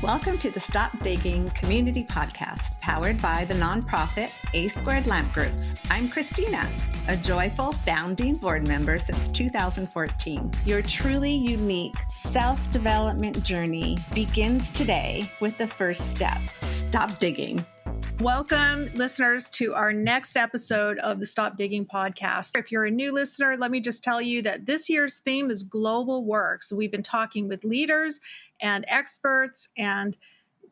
Welcome to the Stop Digging Community Podcast, powered by the nonprofit A² Lamp Groups. I'm Christina, a joyful founding board member since 2014. Your truly unique self-development journey begins today with the first step. Stop digging. Welcome, listeners, to our next episode of the Stop Digging podcast. If you're a new listener, let me just tell you that this year's theme is global work. So we've been talking with leaders and experts and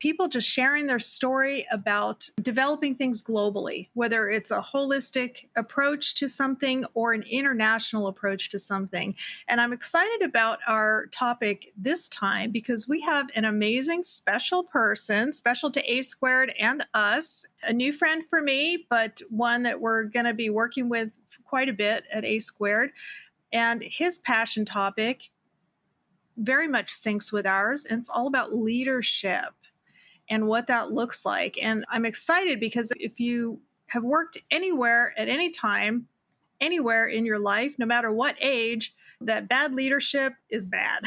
people just sharing their story about developing things globally, whether it's a holistic approach to something or an international approach to something. And I'm excited about our topic this time because we have an amazing special person, special to A² and us, a new friend for me, but one that we're going to be working with quite a bit at A². And his passion topic very much syncs with ours, and it's all about leadership and what that looks like. And I'm excited because if you have worked anywhere at any time, anywhere in your life, no matter what age, that bad leadership is bad.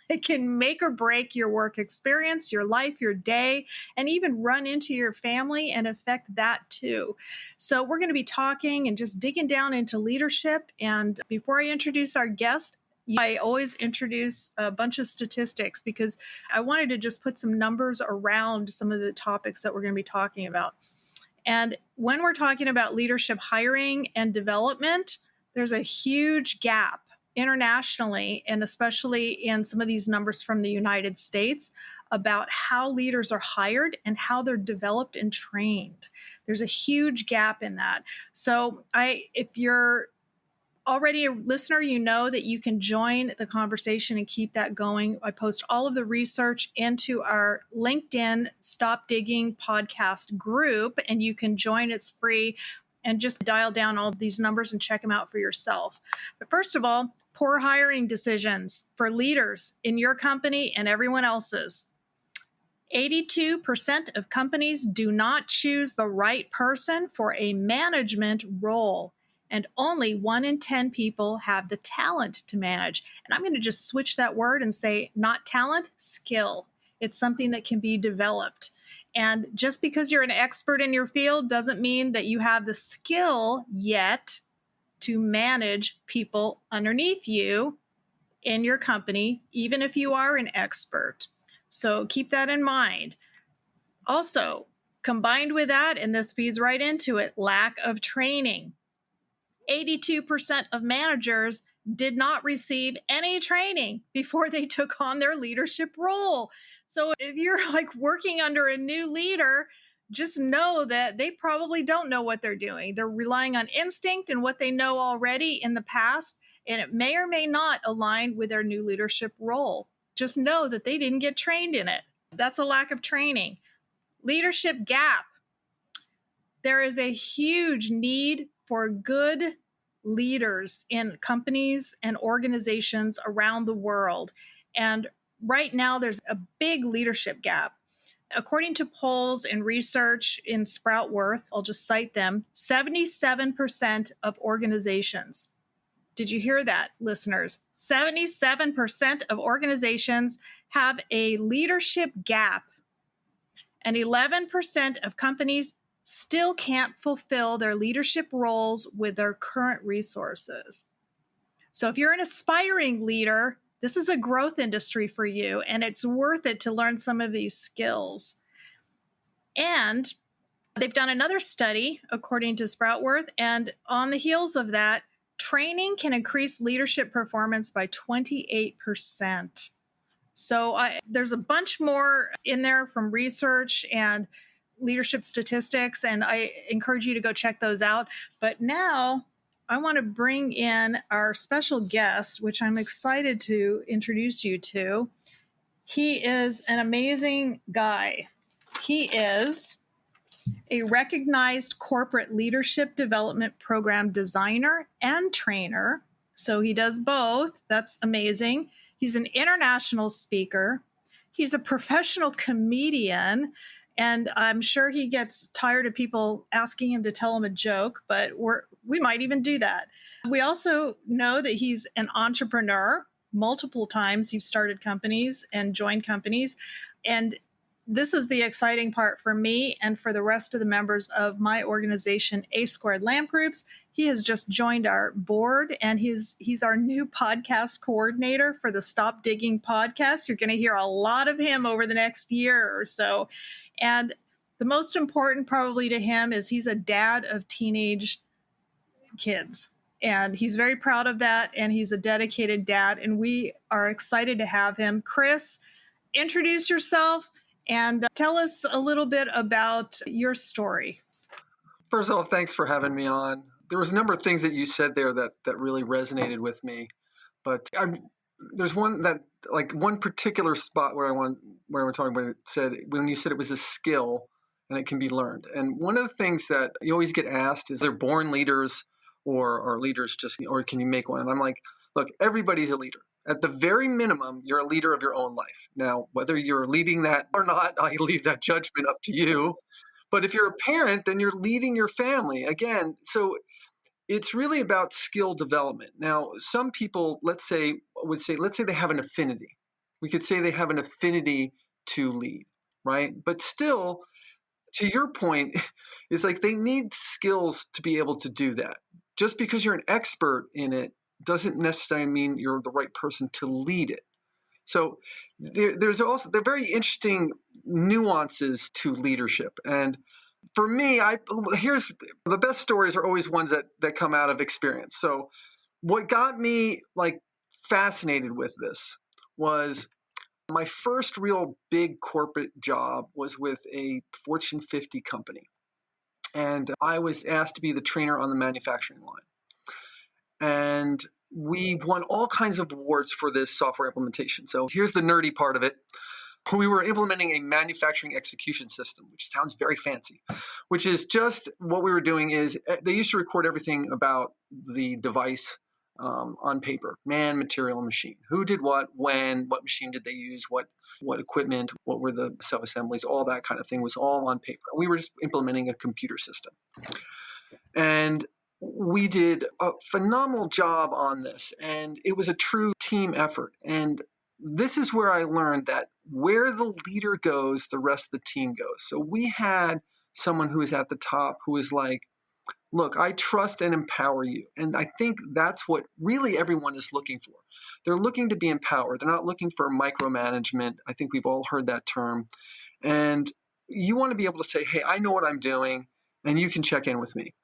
It can make or break your work experience, your life, your day, and even run into your family and affect that too. So we're going to be talking and just digging down into leadership. And before I introduce our guest, I always introduce a bunch of statistics because I wanted to just put some numbers around some of the topics that we're going to be talking about. And when we're talking about leadership hiring and development, there's a huge gap internationally, and especially in some of these numbers from the United States, about how leaders are hired and how they're developed and trained. There's a huge gap in that. So if you're already a listener, you know that you can join the conversation and keep that going. I post all of the research into our LinkedIn Stop Digging podcast group, and you can join. It's free, and just dial down all of these numbers and check them out for yourself. But first of all, poor hiring decisions for leaders in your company and everyone else's. 82% of companies do not choose the right person for a management role. And only 1 in 10 people have the talent to manage. And I'm going to just switch that word and say not talent, skill. It's something that can be developed. And just because you're an expert in your field doesn't mean that you have the skill yet to manage people underneath you in your company, even if you are an expert. So keep that in mind. Also, combined with that, and this feeds right into it, lack of training. 82% of managers did not receive any training before they took on their leadership role. So if you're working under a new leader, just know that they probably don't know what they're doing. They're relying on instinct and what they know already in the past, and it may or may not align with their new leadership role. Just know that they didn't get trained in it. That's a lack of training. Leadership gap. There is a huge need for good leaders in companies and organizations around the world. And right now, there's a big leadership gap. According to polls and research in Sproutworth, I'll just cite them, 77% of organizations. Did you hear that, listeners? 77% of organizations have a leadership gap, and 11% of companies still can't fulfill their leadership roles with their current resources. So if you're an aspiring leader, this is a growth industry for you, and it's worth it to learn some of these skills. And they've done another study, according to Sproutworth, and on the heels of that, training can increase leadership performance by 28%. So there's a bunch more in there from research and leadership statistics, and I encourage you to go check those out. But now I want to bring in our special guest, which I'm excited to introduce you to. He is an amazing guy. He is a recognized corporate leadership development program designer and trainer. So he does both. That's amazing. He's an international speaker. He's a professional comedian. And I'm sure he gets tired of people asking him to tell him a joke, but we might even do that. We also know that he's an entrepreneur. Multiple times he's started companies and joined companies. And this is the exciting part for me and for the rest of the members of my organization, A² Lamp Groups. He has just joined our board, and he's our new podcast coordinator for the Stop Digging podcast. You're going to hear a lot of him over the next year or so. And the most important probably to him is he's a dad of teenage kids. And he's very proud of that, and he's a dedicated dad, and we are excited to have him. Chris, introduce yourself and tell us a little bit about your story. First of all, thanks for having me on. There was a number of things that you said there that really resonated with me, but there's one particular spot where we're talking about it said when you said it was a skill and it can be learned. And one of the things that you always get asked is, they're born leaders or are leaders or can you make one? And I'm like, look, everybody's a leader. At the very minimum, you're a leader of your own life. Now, whether you're leading that or not, I leave that judgment up to you. But if you're a parent, then you're leading your family. Again, so it's really about skill development. Now, some people, let's say they have an affinity. We could say they have an affinity to lead, right? But still, to your point, it's like they need skills to be able to do that. Just because you're an expert in it doesn't necessarily mean you're the right person to lead it. So there's also very interesting nuances to leadership. And for me, here's the best stories are always ones that come out of experience. So what got me fascinated with this was my first real big corporate job was with a Fortune 50 company. And I was asked to be the trainer on the manufacturing line. And we won all kinds of awards for this software implementation. So here's the nerdy part of it. We were implementing a manufacturing execution system, which sounds very fancy, which is just what we were doing is they used to record everything about the device on paper: man, material, machine. Who did what, when, what machine did they use, what equipment, what were the sub-assemblies, all that kind of thing was all on paper. We were just implementing a computer system. And we did a phenomenal job on this, and it was a true team effort. And this is where I learned that where the leader goes, the rest of the team goes. So we had someone who was at the top who was like, look, I trust and empower you. And I think that's what really everyone is looking for. They're looking to be empowered. They're not looking for micromanagement. I think we've all heard that term. And you want to be able to say, hey, I know what I'm doing, and you can check in with me.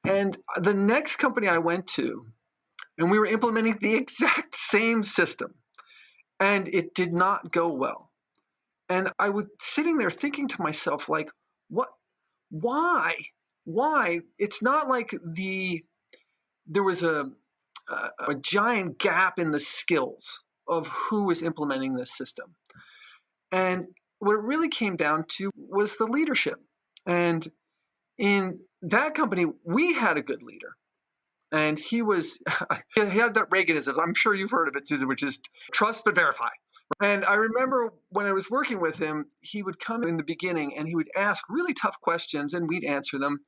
And the next company I went to, and we were implementing the exact same system, and it did not go well. And I was sitting there thinking to myself, like, what? Why? It's not like there was a giant gap in the skills of who was implementing this system. And what it really came down to was the leadership. And in that company, we had a good leader. And he had that Reaganism. I'm sure you've heard of it, Susan, which is trust but verify. And I remember when I was working with him, he would come in the beginning and he would ask really tough questions and we'd answer them.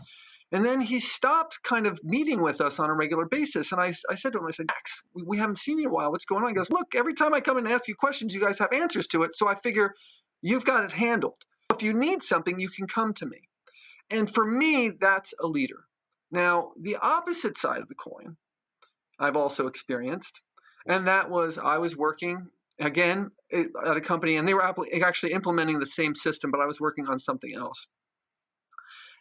And then he stopped kind of meeting with us on a regular basis. And I said to him, I said, Max, we haven't seen you in a while. What's going on? He goes, look, every time I come in and ask you questions, you guys have answers to it. So I figure you've got it handled. If you need something, you can come to me. And for me, that's a leader. Now, the opposite side of the coin, I've also experienced. And that was I was working, again, at a company, and they were actually implementing the same system, but I was working on something else.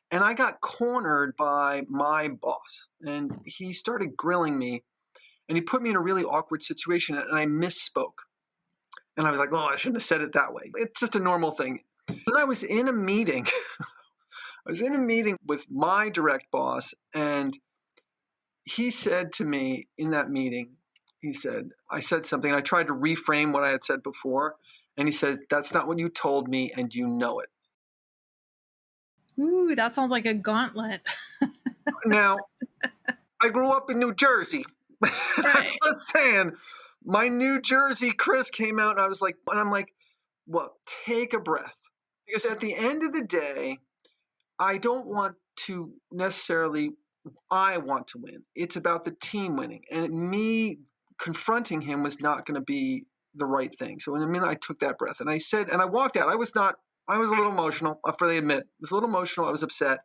And I got cornered by my boss, and he started grilling me, and he put me in a really awkward situation, and I misspoke. And I was like, oh, I shouldn't have said it that way. It's just a normal thing. And I was in a meeting. I was in a meeting with my direct boss, and he said to me in that meeting, I said something, I tried to reframe what I had said before, and he said, that's not what you told me, and you know it. Ooh, that sounds like a gauntlet. Now, I grew up in New Jersey. Right. I'm just saying, my New Jersey Chris came out, and I'm like, well, take a breath. Because at the end of the day, I don't want to necessarily, I want to win. It's about the team winning. And me confronting him was not going to be the right thing. So in a minute, I took that breath and I said, and I walked out. I was a little emotional, I freely admit. I was a little emotional. I was upset.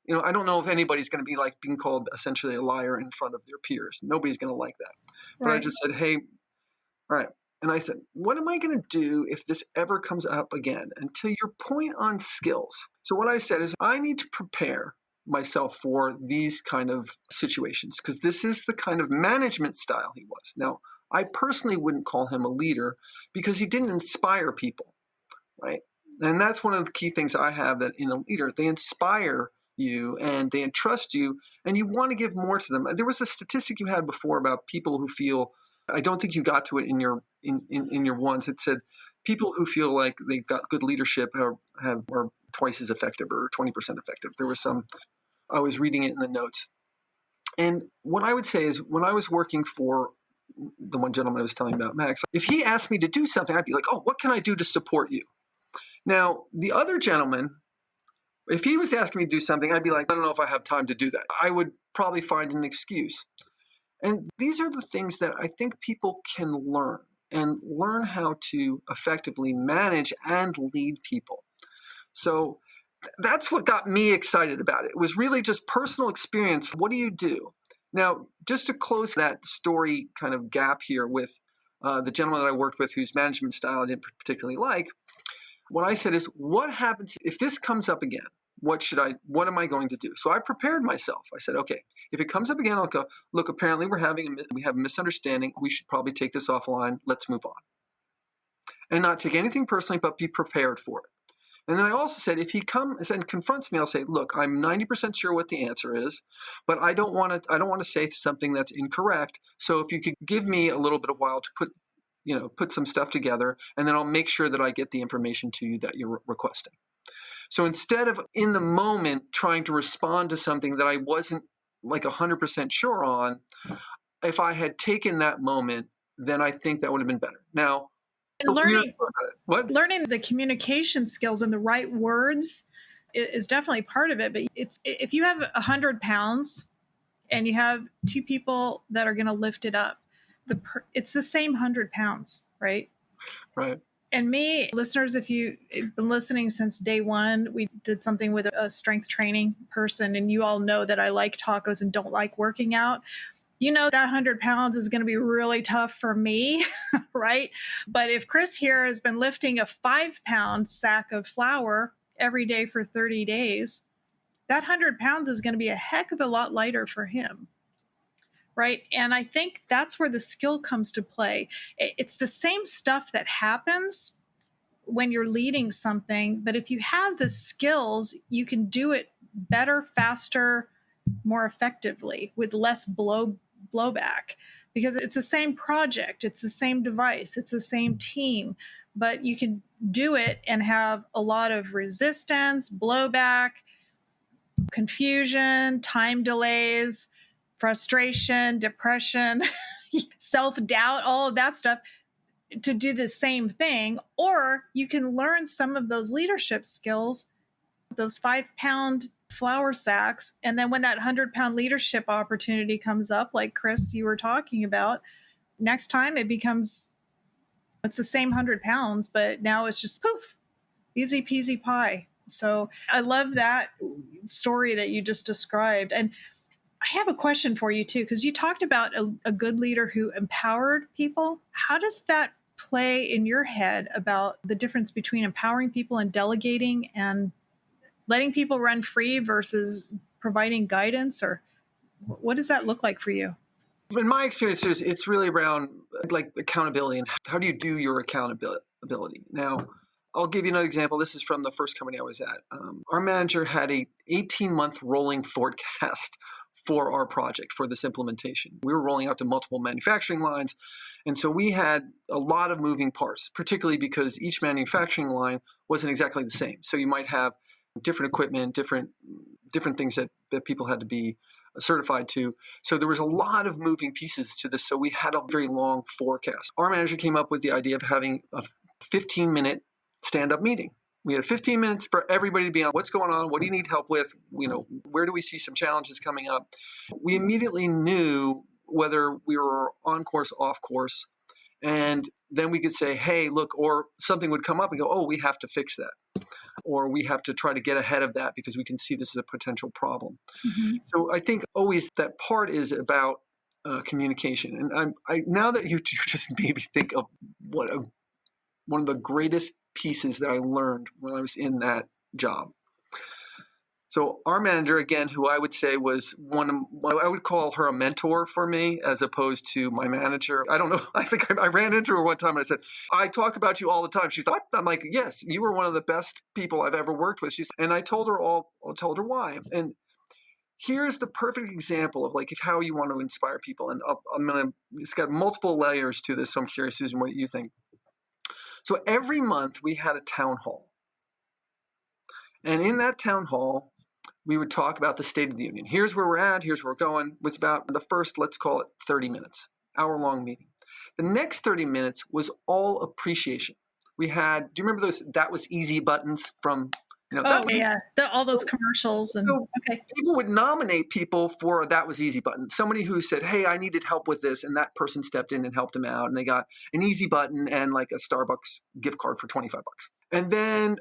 I don't know if anybody's going to be like being called essentially a liar in front of their peers. Nobody's going to like that. But I just said, hey, all right. And I said, what am I going to do if this ever comes up again? And to your point on skills. So what I said is I need to prepare myself for these kind of situations because this is the kind of management style he was. Now, I personally wouldn't call him a leader because he didn't inspire people, right? And that's one of the key things I have that in a leader, they inspire you and they entrust you and you want to give more to them. There was a statistic you had before about people who feel, I don't think you got to it in your ones. It said people who feel like they've got good leadership are twice as effective or 20% effective. There was some, I was reading it in the notes. And what I would say is when I was working for the one gentleman I was telling about, Max, if he asked me to do something, I'd be like, oh, what can I do to support you? Now, the other gentleman, if he was asking me to do something, I'd be like, I don't know if I have time to do that. I would probably find an excuse. And these are the things that I think people can learn how to effectively manage and lead people. So that's what got me excited about it. It was really just personal experience. What do you do? Now, just to close that story kind of gap here with the gentleman that I worked with whose management style I didn't particularly like, what I said is, what happens if this comes up again? What am I going to do? So I prepared myself. I said, okay, if it comes up again, I'll go, look, apparently we have a misunderstanding. We should probably take this offline. Let's move on. And not take anything personally, but be prepared for it. And then I also said, if he comes and confronts me, I'll say, look, I'm 90% sure what the answer is, but I don't want to say something that's incorrect. So if you could give me a little bit of while to put some stuff together, and then I'll make sure that I get the information to you that you're requesting. So instead of in the moment trying to respond to something that I wasn't like 100% sure on, if I had taken that moment, then I think that would have been better. Now, learning the communication skills and the right words is definitely part of it. But if you have 100 pounds and you have two people that are going to lift it up, it's the same 100 pounds, right? Right. And me, listeners, if you've been listening since day one, we did something with a strength training person, and you all know that I like tacos and don't like working out. You know that 100 pounds is going to be really tough for me, right? But if Chris here has been lifting a 5-pound sack of flour every day for 30 days, that 100 pounds is going to be a heck of a lot lighter for him. Right. And I think that's where the skill comes to play. It's the same stuff that happens when you're leading something. But if you have the skills, you can do it better, faster, more effectively with less blowback, because it's the same project. It's the same device. It's the same team. But you can do it and have a lot of resistance, blowback, confusion, time delays, frustration, depression, self-doubt, all of that stuff to do the same thing. Or you can learn some of those leadership skills, those 5-pound flour sacks. And then when that 100-pound leadership opportunity comes up, like Chris, you were talking about, next time it's the same 100 pounds, but now it's just poof, easy peasy pie. So I love that story that you just described. And I have a question for you too, because you talked about a good leader who empowered people. How does that play in your head about the difference between empowering people and delegating and letting people run free versus providing guidance? Or what does that look like for you? In my experience, it's really around like accountability and how do you do your accountability. Now, I'll give you another example. This is from the first company I was at. Our manager had a 18-month rolling forecast for our project, for this implementation. We were rolling out to multiple manufacturing lines. And so we had a lot of moving parts, particularly because each manufacturing line wasn't exactly the same. So you might have different equipment, different things that people had to be certified to. So there was a lot of moving pieces to this. So we had a very long forecast. Our manager came up with the idea of having a 15-minute stand-up meeting. We had 15 minutes for everybody to be on what's going on, what do you need help with, where do we see some challenges coming up. We immediately knew whether we were on course, off course, And then we could say, hey, look, or something would come up and go, oh, we have to fix that. Or we have to try to get ahead of that because we can see this as a potential problem. Mm-hmm. So I think always that part is about communication. And I now that you just made me think of one of the greatest pieces that I learned when I was in that job. So our manager, again, who I would say was I would call her a mentor for me as opposed to my manager. I don't know. I think I ran into her one time and I said, I talk about you all the time. She's like, what? I'm like, yes, you were one of the best people I've ever worked with. And I told her why. And here's the perfect example of like how you want to inspire people. And it's got multiple layers to this. So I'm curious, Susan, what you think. So every month we had a town hall. And in that town hall, we would talk about the State of the Union. Here's where we're at. Here's where we're going. It was about the first, let's call it 30 minutes, hour-long meeting. The next 30 minutes was all appreciation. We had, do you remember those That Was Easy buttons from, all those commercials. And so people would nominate people for a That Was Easy button. Somebody who said, hey, I needed help with this. And that person stepped in and helped them out. And they got an easy button and like a Starbucks gift card for $25. And then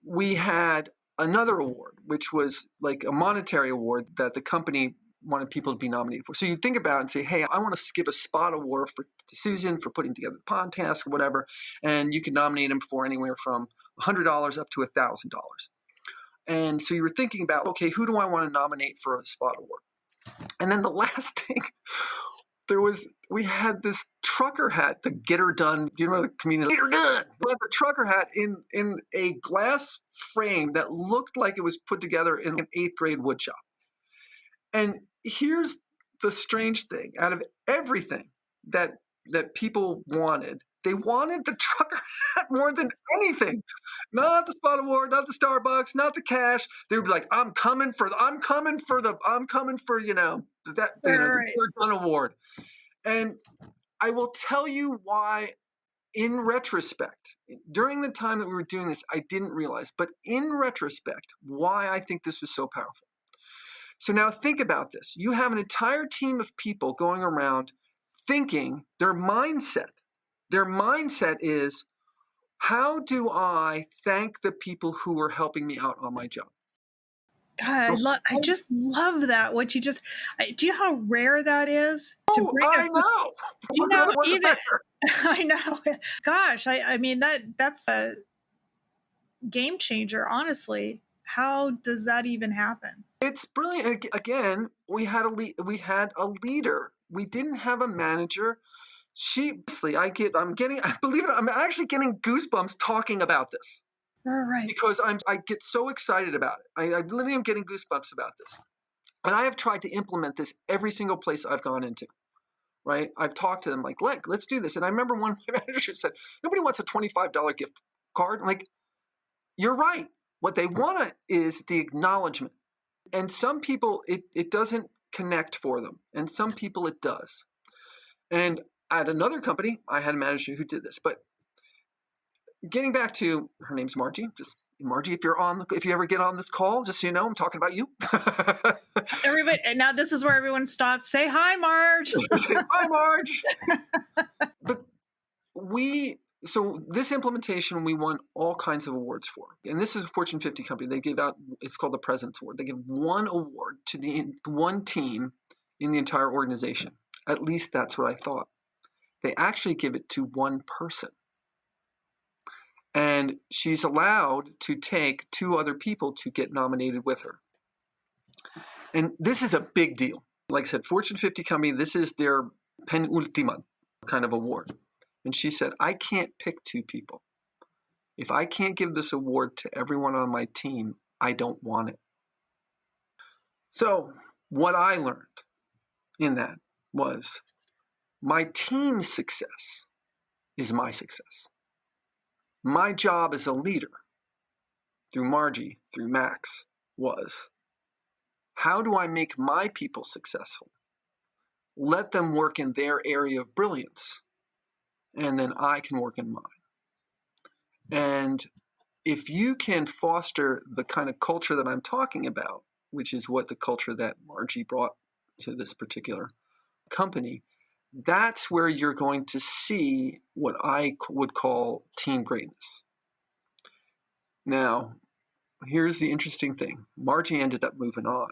we had another award, which was like a monetary award that the company wanted people to be nominated for. So you think about it and say, hey, I want to give a spot award to Susan for putting together the podcast or whatever. And you can nominate him for anywhere from $100 up to $1,000. And so you were thinking about, okay, who do I want to nominate for a spot award? And then the last thing, we had this trucker hat, the Get Her Done. Do you remember the community? Get Her Done. We had the trucker hat in a glass frame that looked like it was put together in an 8th grade wood shop. And here's the strange thing. Out of everything that people wanted, they wanted the trucker hat more than anything. Not the spot award, not the Starbucks, not the cash. They would be like, I'm coming for the Get Her Done award. And I will tell you why, in retrospect, during the time that we were doing this, I didn't realize, but in retrospect, why I think this was so powerful. So now think about this. You have an entire team of people going around thinking their mindset is, how do I thank the people who are helping me out on my job? God, I just love that. Do you know how rare that is? I know. I know. Gosh, I mean, that's a game changer, honestly. How does that even happen? It's brilliant. Again, we had a leader. We didn't have a manager. I'm actually getting goosebumps talking about this. All right. Because I get so excited about it. I literally am getting goosebumps about this. And I have tried to implement this every single place I've gone into, right? I've talked to them like, let's do this. And I remember one of my managers said, nobody wants a $25 gift card. I'm like, you're right. What they want is the acknowledgement. And some people, it doesn't connect for them. And some people it does. And at another company, I had a manager who did this. But getting back to, her name's Margie. Just Margie, if you ever get on this call, just so you know, I'm talking about you. Everybody, and now this is where everyone stops. Say hi, Marge. Say hi, Marge. But so this implementation, we won all kinds of awards for. And this is a Fortune 50 company. They give out, it's called the President's Award. They give one award to the one team in the entire organization. At least that's what I thought. They actually give it to one person. And she's allowed to take 2 other people to get nominated with her. And this is a big deal. Like I said, Fortune 50 company, this is their penultima kind of award. And she said, I can't pick 2 people. If I can't give this award to everyone on my team, I don't want it. So what I learned in that was my team's success is my success. My job as a leader, through Margie, through Max, was, how do I make my people successful? Let them work in their area of brilliance, and then I can work in mine. And if you can foster the kind of culture that I'm talking about, which is what the culture that Margie brought to this particular company, that's where you're going to see what I would call team greatness. Now, here's the interesting thing. Margie ended up moving on,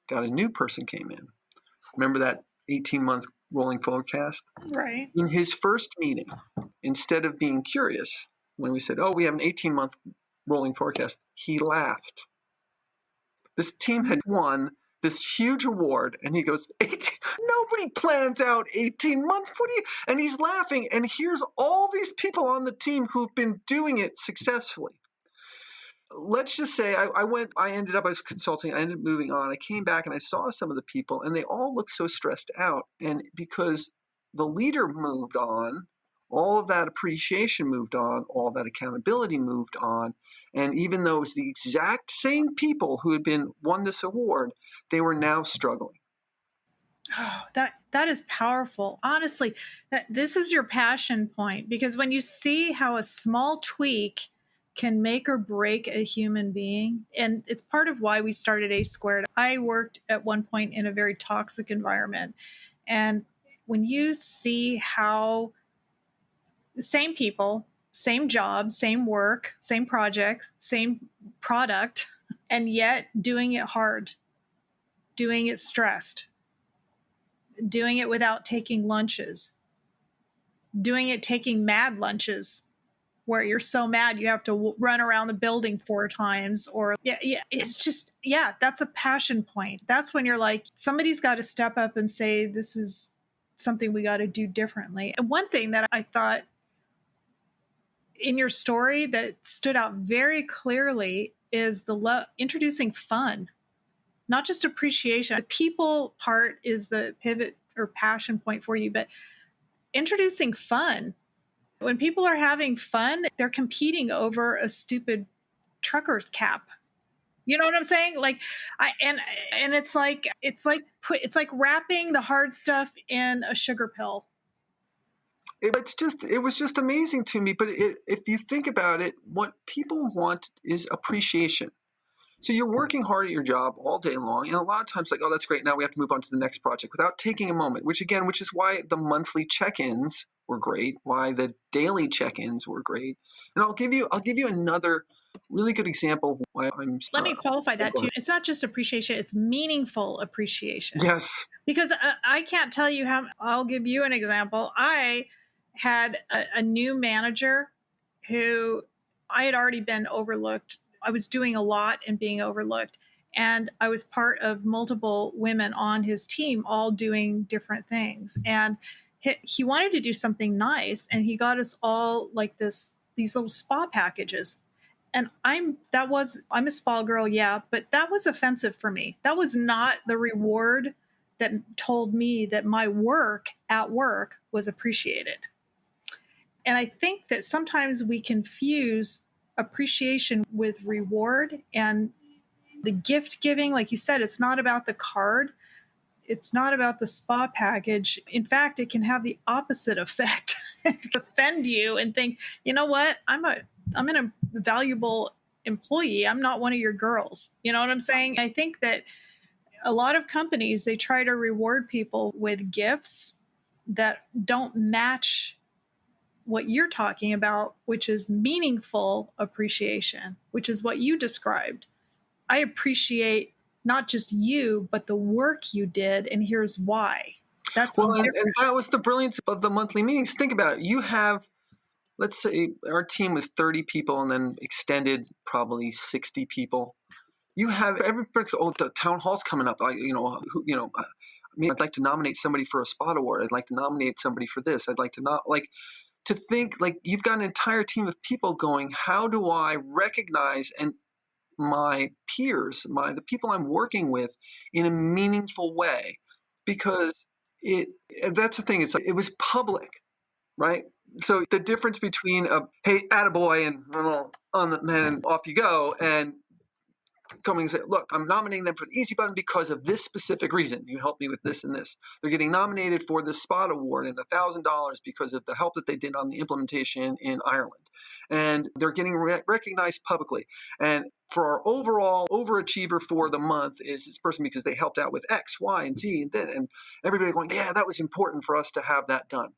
got a new person came in. Remember that 18-month rolling forecast? Right. In his first meeting, instead of being curious, when we said, oh, we have an 18-month rolling forecast, he laughed. This team had won this huge award, and he goes, nobody plans out 18 months. What do you? And he's laughing, and here's all these people on the team who've been doing it successfully. Let's just say I ended up as consulting, I ended up moving on. I came back and I saw some of the people, and they all looked so stressed out. And because the leader moved on, all of that appreciation moved on, all that accountability moved on. And even though it was the exact same people who had won this award, they were now struggling. Oh, that is powerful. Honestly, this is your passion point, because when you see how a small tweak can make or break a human being, and it's part of why we started A². I worked at one point in a very toxic environment, and when you see how the same people, same job, same work, same project, same product, and yet doing it hard, doing it stressed, doing it without taking lunches, doing it taking mad lunches where you're so mad you have to run around the building 4 times, or it's just, that's a passion point. That's when you're like, somebody's got to step up and say, this is something we got to do differently. And one thing that I thought in your story that stood out very clearly is the introducing fun, not just appreciation. The people part is the pivot or passion point for you, but introducing fun. When people are having fun, they're competing over a stupid trucker's cap. You know what I'm saying? Like, and it's like wrapping the hard stuff in a sugar pill. It was just amazing to me. But if you think about it, what people want is appreciation. So you're working hard at your job all day long, and a lot of times like, oh, that's great, now we have to move on to the next project, without taking a moment, which is why the monthly check-ins were great, why the daily check-ins were great. And I'll give you another really good example of why I'm... Let me qualify that too. It's not just appreciation, it's meaningful appreciation. Yes. Because I can't tell you how. I'll give you an example. I had a new manager who I had already been overlooked. I was doing a lot and being overlooked. And I was part of multiple women on his team, all doing different things. And he wanted to do something nice. And he got us all like these little spa packages. And I'm a spa girl. Yeah. But that was offensive for me. That was not the reward that told me that my work at work was appreciated. And I think that sometimes we confuse appreciation with reward, and the gift giving, like you said, it's not about the card. It's not about the spa package. In fact, it can have the opposite effect. Offend you and think, you know what? I'm an valuable employee. I'm not one of your girls. You know what I'm saying? I think that a lot of companies, they try to reward people with gifts that don't match what you're talking about, which is meaningful appreciation, which is what you described. I appreciate not just you, but the work you did, and here's why. That's and that was the brilliance of the monthly meetings. Think about it. You have, let's say our team was 30 people and then extended probably 60 people. You have everybody, the town hall's coming up. I'd like to nominate somebody for a spot award. I'd like to nominate somebody for this. I'd like to think like you've got an entire team of people going, how do I recognize my peers, the people I'm working with in a meaningful way? Because that's the thing. It's like, it was public, right? So the difference between hey, attaboy, and on the man, off you go, and coming and say, look, I'm nominating them for the easy button because of this specific reason. You helped me with this and this. They're getting nominated for the Spot Award and $1,000 because of the help that they did on the implementation in Ireland. And they're getting recognized publicly. And for our overall overachiever for the month is this person because they helped out with X, Y, and Z. And everybody going, yeah, that was important for us to have that done.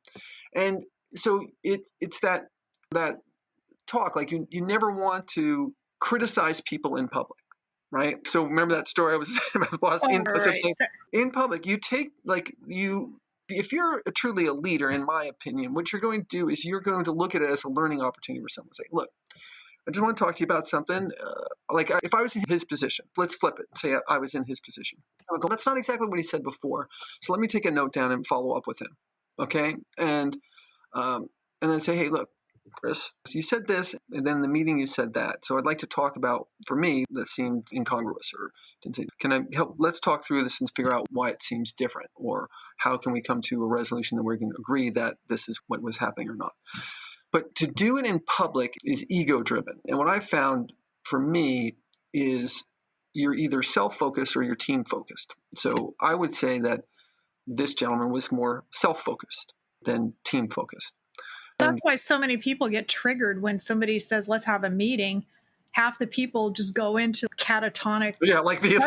And so it's that talk, like you never want to criticize people in public, right? So remember that story I was saying about the boss in public, you take if you're truly a leader, in my opinion, what you're going to do is you're going to look at it as a learning opportunity for someone. Say, look, I just want to talk to you about something. If I was in his position, let's flip it. Say I was in his position. I would go, that's not exactly what he said before. So let me take a note down and follow up with him. Okay. And then say, hey, look, Chris, you said this, and then in the meeting you said that. So I'd like to talk about, for me, that seemed incongruous, or didn't say, can I help? Let's talk through this and figure out why it seems different, or how can we come to a resolution that we're going to agree that this is what was happening or not. But to do it in public is ego-driven. And what I found for me is you're either self-focused or you're team-focused. So I would say that this gentleman was more self-focused than team-focused. That's why so many people get triggered when somebody says, let's have a meeting. Half the people just go into catatonic. Yeah, like the Yay.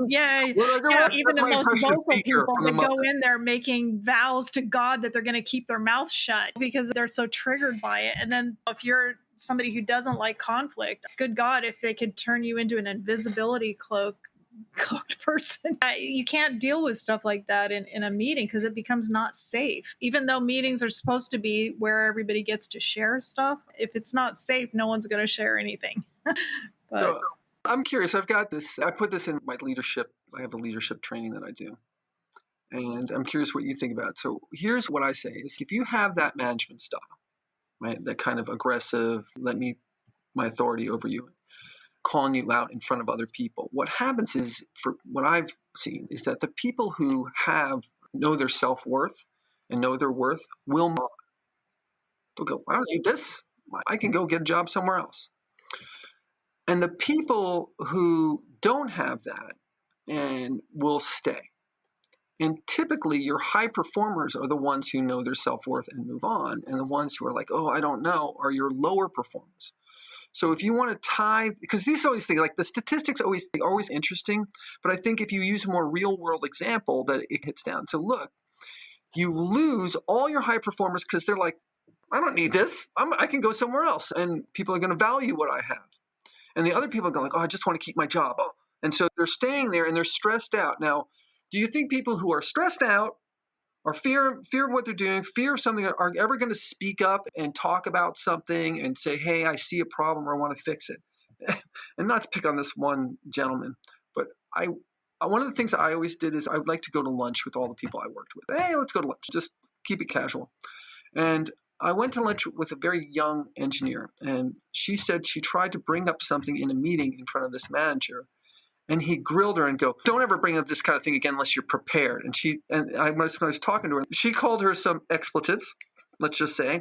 Yeah, even the most vocal people that go in there making vows to God that they're going to keep their mouth shut because they're so triggered by it. And then if you're somebody who doesn't like conflict, good God, if they could turn you into an invisibility cloaked person. You can't deal with stuff like that in a meeting because it becomes not safe. Even though meetings are supposed to be where everybody gets to share stuff, if it's not safe, no one's going to share anything. So, I'm curious. I've got this. I put this in my leadership. I have a leadership training that I do. And I'm curious what you think about it. So here's what I say is if you have that management style, right, that kind of aggressive, my authority over you, calling you out in front of other people. What happens is, for what I've seen, is that the people who know their self-worth and know their worth will not. They'll go, I don't need this. I can go get a job somewhere else. And the people who don't have that and will stay. And typically your high performers are the ones who know their self-worth and move on. And the ones who are like, oh, I don't know, are your lower performers. So if you want to tie, because these always things, like the statistics are always interesting, but I think if you use a more real world example that it hits down. So look, you lose all your high performers because they're like, I don't need this. I can go somewhere else. And people are going to value what I have. And the other people are going like, oh, I just want to keep my job. Oh. And so they're staying there and they're stressed out. Now, do you think people who are stressed out or fear of what they're doing, fear of something, are ever going to speak up and talk about something and say, hey, I see a problem or I want to fix it? And not to pick on this one gentleman, but one of the things that I always did is I would like to go to lunch with all the people I worked with. Hey, let's go to lunch. Just keep it casual. And I went to lunch with a very young engineer, and she said she tried to bring up something in a meeting in front of this manager. And he grilled her and go, don't ever bring up this kind of thing again unless you're prepared. And I was talking to her. She called her some expletives, let's just say.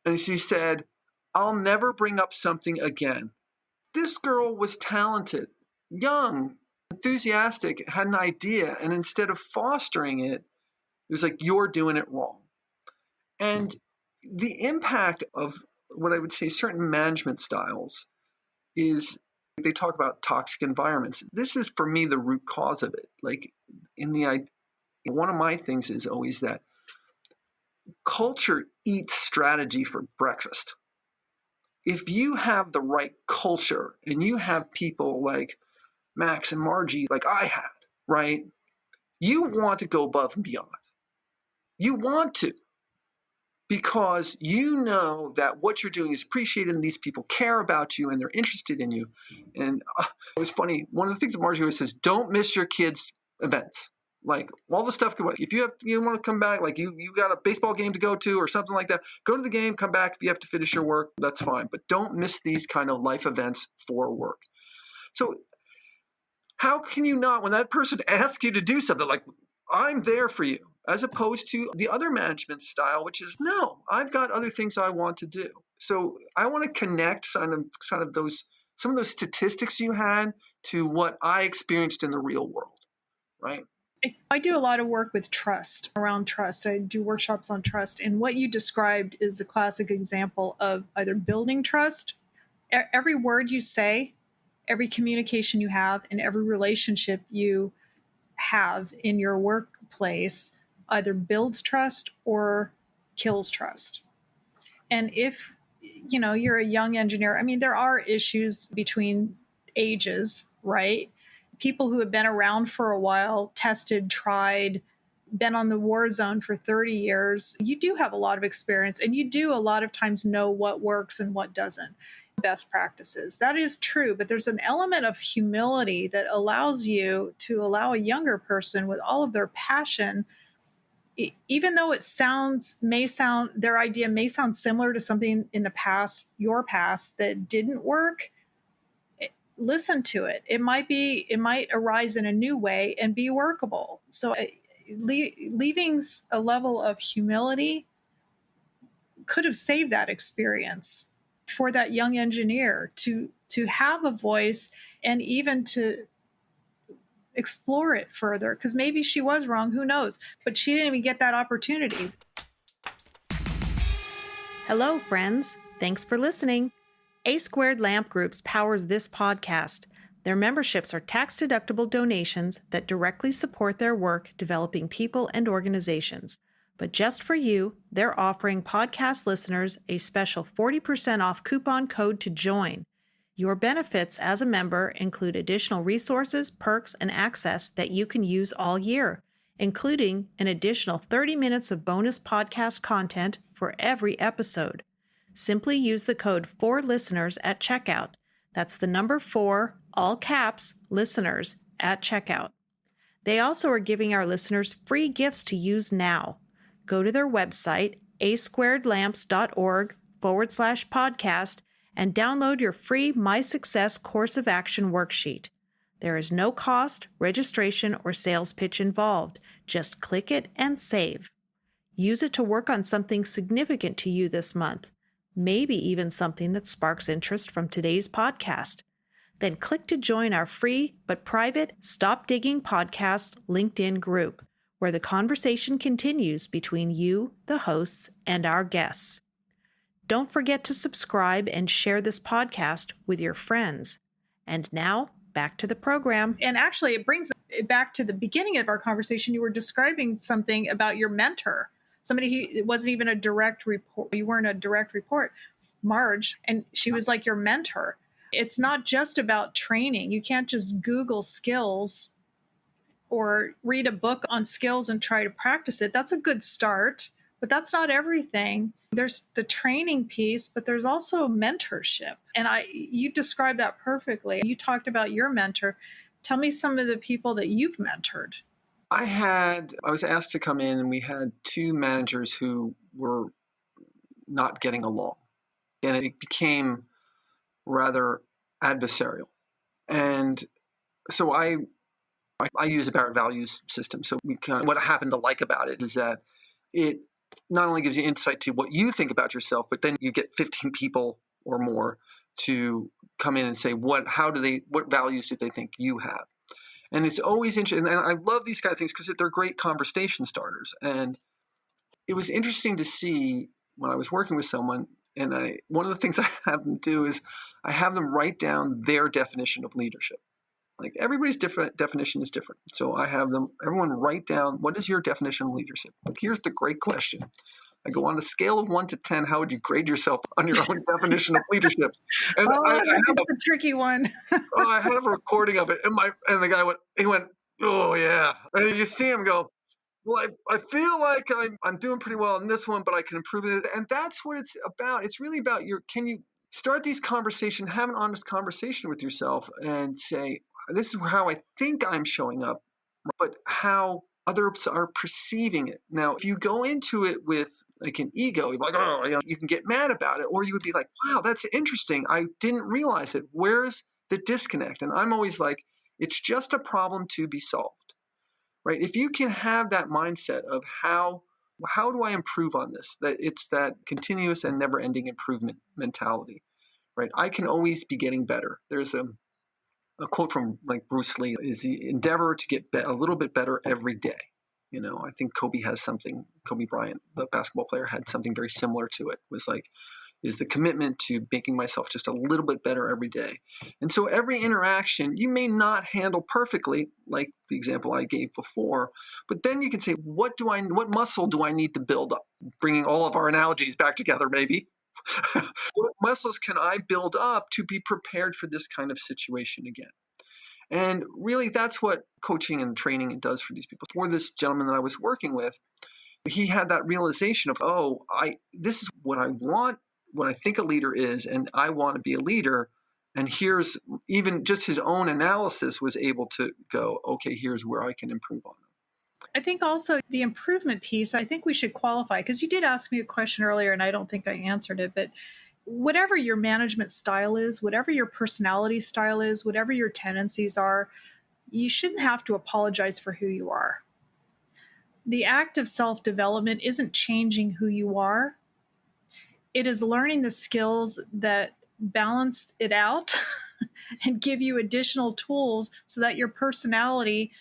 And she said, I'll never bring up something again. This girl was talented, young, enthusiastic, had an idea. And instead of fostering it, it was like, you're doing it wrong. And the impact of what I would say certain management styles is, they talk about toxic environments. This is, for me, the root cause of it. Like one of my things is always that culture eats strategy for breakfast. If you have the right culture and you have people like Max and Margie, like I had, right? You want to go above and beyond. You want to. Because you know that what you're doing is appreciated and these people care about you and they're interested in you. And it was funny. One of the things that Margie always says, don't miss your kids' events. Like all the stuff, if you want to come back, like you got a baseball game to go to or something like that, go to the game, come back. If you have to finish your work, that's fine. But don't miss these kind of life events for work. So how can you not, when that person asks you to do something, like, I'm there for you, as opposed to the other management style, which is, no, I've got other things I want to do. So I want to connect kind of those some of those statistics you had to what I experienced in the real world, right? I do a lot of work with trust, around trust. I do workshops on trust. And what you described is the classic example of either building trust. Every word you say, every communication you have, and every relationship you have in your workplace either builds trust or kills trust. And if you're a young engineer, I mean, there are issues between ages, right? People who have been around for a while, tested, tried, been on the war zone for 30 years, you do have a lot of experience, and you do a lot of times know what works and what doesn't. Best practices. That is true, but there's an element of humility that allows you to allow a younger person with all of their passion, even though their idea may sound similar to something in the past, your past, that didn't work. Listen to it. It might arise in a new way and be workable. So leaving a level of humility could have saved that experience for that young engineer to have a voice and even to explore it further, because maybe she was wrong, who knows, but she didn't even get that opportunity. Hello, friends. Thanks for listening. A Squared Lamp Groups powers this podcast. Their memberships are tax-deductible donations that directly support their work developing people and organizations. But just for you, they're offering podcast listeners a special 40% off coupon code to join. Your benefits as a member include additional resources, perks, and access that you can use all year, including an additional 30 minutes of bonus podcast content for every episode. Simply use the code 4listeners at checkout. That's the number 4, all caps, listeners at checkout. They also are giving our listeners free gifts to use now. Go to their website, asquaredlamps.org/podcast, and download your free My Success Course of Action worksheet. There is no cost, registration, or sales pitch involved. Just click it and save. Use it to work on something significant to you this month, maybe even something that sparks interest from today's podcast. Then click to join our free but private Stop Digging Podcast LinkedIn group, where the conversation continues between you, the hosts, and our guests. Don't forget to subscribe and share this podcast with your friends. And now, back to the program. And actually, it brings it back to the beginning of our conversation. You were describing something about your mentor, somebody who wasn't even a direct report. You weren't a direct report, Marge, and she was like your mentor. It's not just about training. You can't just Google skills or read a book on skills and try to practice it. That's a good start, but that's not everything. There's the training piece, but there's also mentorship. And you described that perfectly. You talked about your mentor. Tell me some of the people that you've mentored. I was asked to come in, and we had 2 managers who were not getting along. And it became rather adversarial. And so I use a Barrett values system. So what I happen to like about it is that it not only gives you insight to what you think about yourself, but then you get 15 people or more to come in and say, what values do they think you have? And it's always interesting. And I love these kind of things because they're great conversation starters. And it was interesting to see when I was working with someone, and one of the things I have them do is I have them write down their definition of leadership. Like everybody's definition is different. So I have everyone write down, what is your definition of leadership? Like, here's the great question. I go, on a scale of 1 to 10, how would you grade yourself on your own definition of leadership? And that's a tricky one. I had a recording of it, and the guy went, oh yeah. And you see him go, well, I feel like I'm doing pretty well in this one, but I can improve it. And that's what it's about. It's really about can you start these conversations, have an honest conversation with yourself and say, this is how I think I'm showing up, but how others are perceiving it. Now, if you go into it with like an ego, you're like, you can get mad about it, or you would be like, wow, that's interesting. I didn't realize it. Where's the disconnect? And I'm always like, it's just a problem to be solved, right? If you can have that mindset of how do I improve on this? That it's that continuous and never-ending improvement mentality, right? I can always be getting better. There's a quote from like Bruce Lee is the endeavor to get a little bit better every day. I think Kobe Bryant, the basketball player, had something very similar to it. It was like, is the commitment to making myself just a little bit better every day. And so every interaction you may not handle perfectly, like the example I gave before, but then you can say, what muscle do I need to build up? Bringing all of our analogies back together, maybe. What muscles can I build up to be prepared for this kind of situation again? And really, that's what coaching and training does for these people. For this gentleman that I was working with, he had that realization of, this is what I want, what I think a leader is, and I want to be a leader. And here's even just his own analysis was able to go, okay, here's where I can improve on them. I think also the improvement piece, I think we should qualify, because you did ask me a question earlier and I don't think I answered it, but whatever your management style is, whatever your personality style is, whatever your tendencies are, you shouldn't have to apologize for who you are. The act of self-development isn't changing who you are. It is learning the skills that balance it out and give you additional tools so that your personality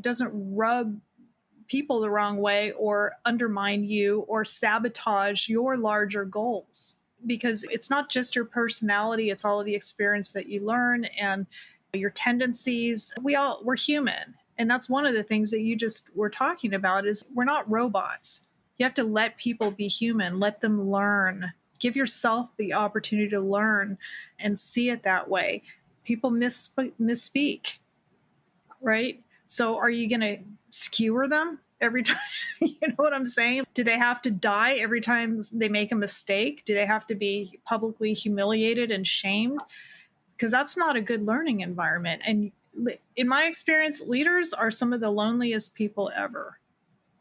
doesn't rub people the wrong way or undermine you or sabotage your larger goals. Because it's not just your personality, it's all of the experience that you learn and your tendencies. We're human. And that's one of the things that you just were talking about is we're not robots. You have to let people be human, let them learn, give yourself the opportunity to learn and see it that way. People misspeak, right? So are you going to skewer them every time? You know what I'm saying? Do they have to die every time they make a mistake? Do they have to be publicly humiliated and shamed? Because that's not a good learning environment. And in my experience, leaders are some of the loneliest people ever.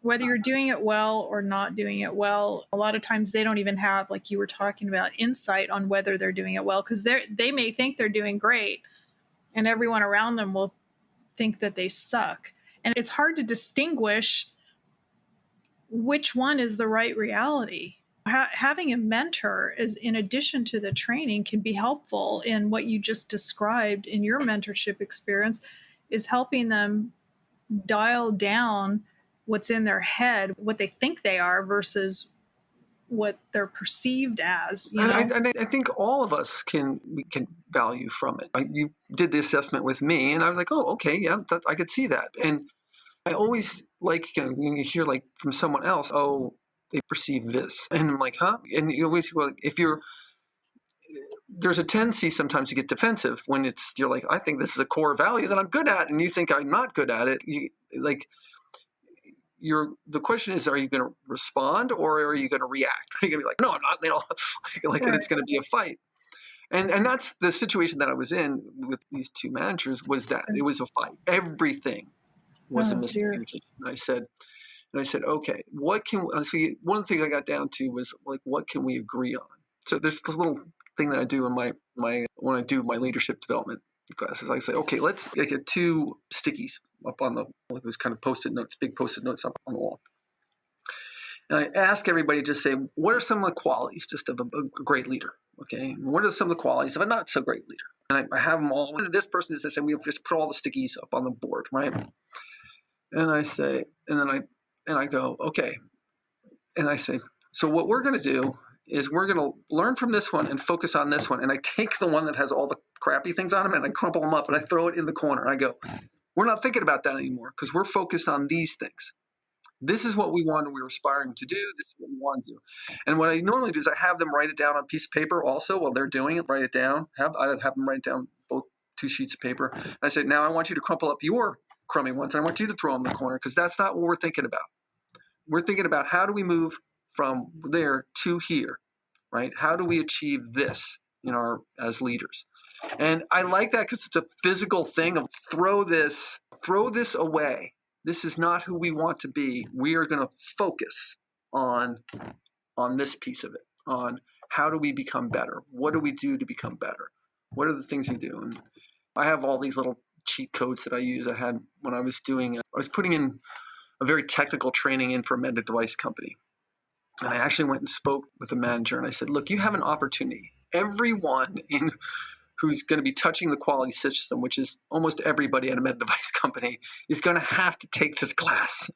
Whether you're doing it well or not doing it well, a lot of times they don't even have, like you were talking about, insight on whether they're doing it well, because they may think they're doing great and everyone around them will think that they suck. And it's hard to distinguish which one is the right reality. Having a mentor is, in addition to the training, can be helpful in what you just described in your mentorship experience, is helping them dial down what's in their head, what they think they are versus what they're perceived as. And I think all of us can value from it. You did the assessment with me, and I was like, oh, okay, yeah, I could see that. And I always like, when you hear like from someone else, oh, they perceive this, and I'm like, huh? And you always go, there's a tendency sometimes to get defensive when you're like, I think this is a core value that I'm good at, and you think I'm not good at it. The question is, are you going to respond or are you going to react? Are you going to be like, no, I'm not, right. And it's going to be a fight. And that's the situation that I was in with these two managers, was that it was a fight. Everything was a miscommunication. And I said, okay, one of the things I got down to was like, what can we agree on? So there's this little thing that I do in when I do my leadership development classes. I say, okay, let's get two stickies up on those kind of Post-it notes, big Post-it notes up on the wall. And I ask everybody to say, what are some of the qualities just of a great leader? Okay. And what are some of the qualities of a not so great leader? And I have them all. This person is this, and we just put all the stickies up on the board, right? And I say, and I go, okay. And I say, so what we're going to do is we're going to learn from this one and focus on this one. And I take the one that has all the crappy things on them and I crumple them up and I throw it in the corner. I go, we're not thinking about that anymore because we're focused on these things. This is what we want and we're aspiring to do. This is what we want to do. And what I normally do is I have them write it down on a piece of paper also while they're doing it, write it down. I have them write down both 2 sheets of paper. And I say, now I want you to crumple up your crummy ones and I want you to throw them in the corner because that's not what we're thinking about. We're thinking about how do we move from there to here, right? How do we achieve this as leaders? And I like that because it's a physical thing of throw this away. This is not who we want to be. We are going to focus on this piece of it, on how do we become better? What do we do to become better? What are the things we do? And I have all these little cheat codes that I use. I had when I was putting in a very technical training in for a medical device company. And I actually went and spoke with the manager and I said, look, you have an opportunity everyone who's going to be touching the quality system, which is almost everybody at a med device company, is going to have to take this class.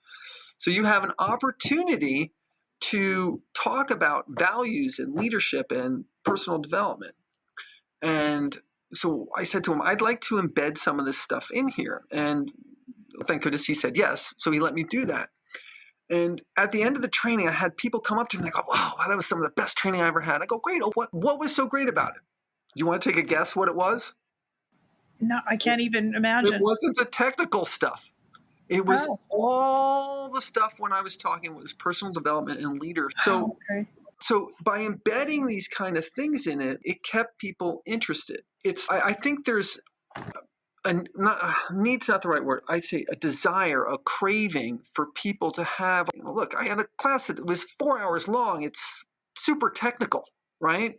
So you have an opportunity to talk about values and leadership and personal development. And so I said to him, I'd like to embed some of this stuff in here. And thank goodness he said yes. So he let me do that. And at the end of the training, I had people come up to me and they go, wow, that was some of the best training I ever had. I go, great. Oh, what was so great about it? Do you want to take a guess what it was? No, I can't even imagine. It wasn't the technical stuff. It was all the stuff when I was talking was personal development and leader. So, so by embedding these kind of things in it, it kept people interested. I think there's need's not the right word. I'd say a desire, a craving for people to have, look, I had a class that was 4 hours long. It's super technical, right?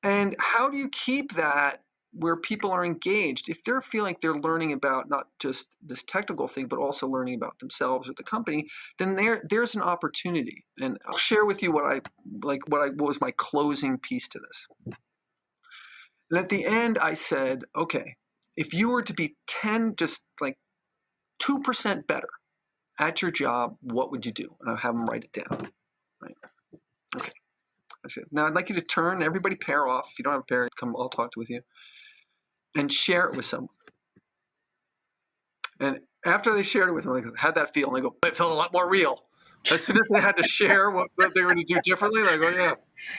And how do you keep that where people are engaged? If they're feeling like they're learning about not just this technical thing, but also learning about themselves or the company, then there's an opportunity. And I'll share with you what was my closing piece to this. And at the end, I said, okay, if you were to be 2% better at your job, what would you do? And I'll have them write it down. Right? Okay. I said, now I'd like you to turn, everybody pair off. If you don't have a pair, I'll talk with you. And share it with someone. And after they shared it with me, like, how'd that feel? And they go, it felt a lot more real. As soon as they had to share what they were going to do differently, they go, yeah.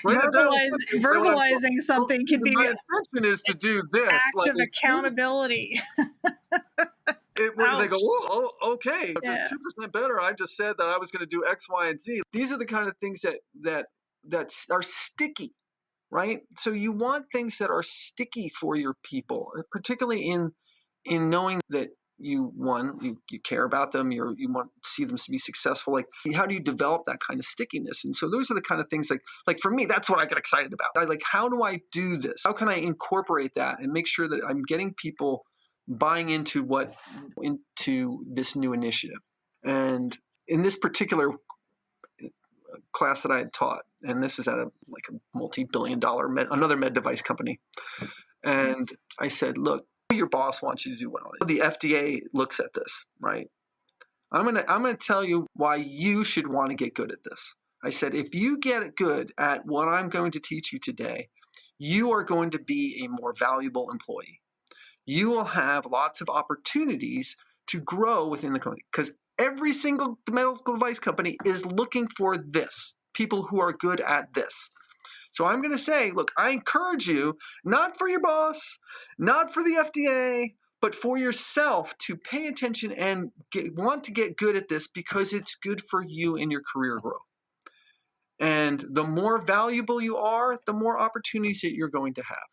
Verbalizing something can be my intention is to do this. Act of accountability. They go, oh, okay, just 2% better. I just said that I was going to do X, Y, and Z. These are the kind of things that are sticky, right? So you want things that are sticky for your people, particularly in knowing that you care about them, you want to see them to be successful. Like, how do you develop that kind of stickiness? And so those are the kind of things like for me, that's what I get excited about. How do I do this? How can I incorporate that and make sure that I'm getting people buying into this new initiative? And in this particular class that I had taught, and this is at a multi-billion-dollar another med device company, and I said, look, your boss wants you to do well. The FDA looks at this, right? I'm gonna tell you why you should want to get good at this. I said, if you get good at what I'm going to teach you today, you are going to be a more valuable employee. You will have lots of opportunities to grow within the company, because every single medical device company is looking for this, people who are good at this. So I'm going to say, look, I encourage you, not for your boss, not for the FDA, but for yourself, to pay attention and want to get good at this, because it's good for you in your career growth. And the more valuable you are, the more opportunities that you're going to have.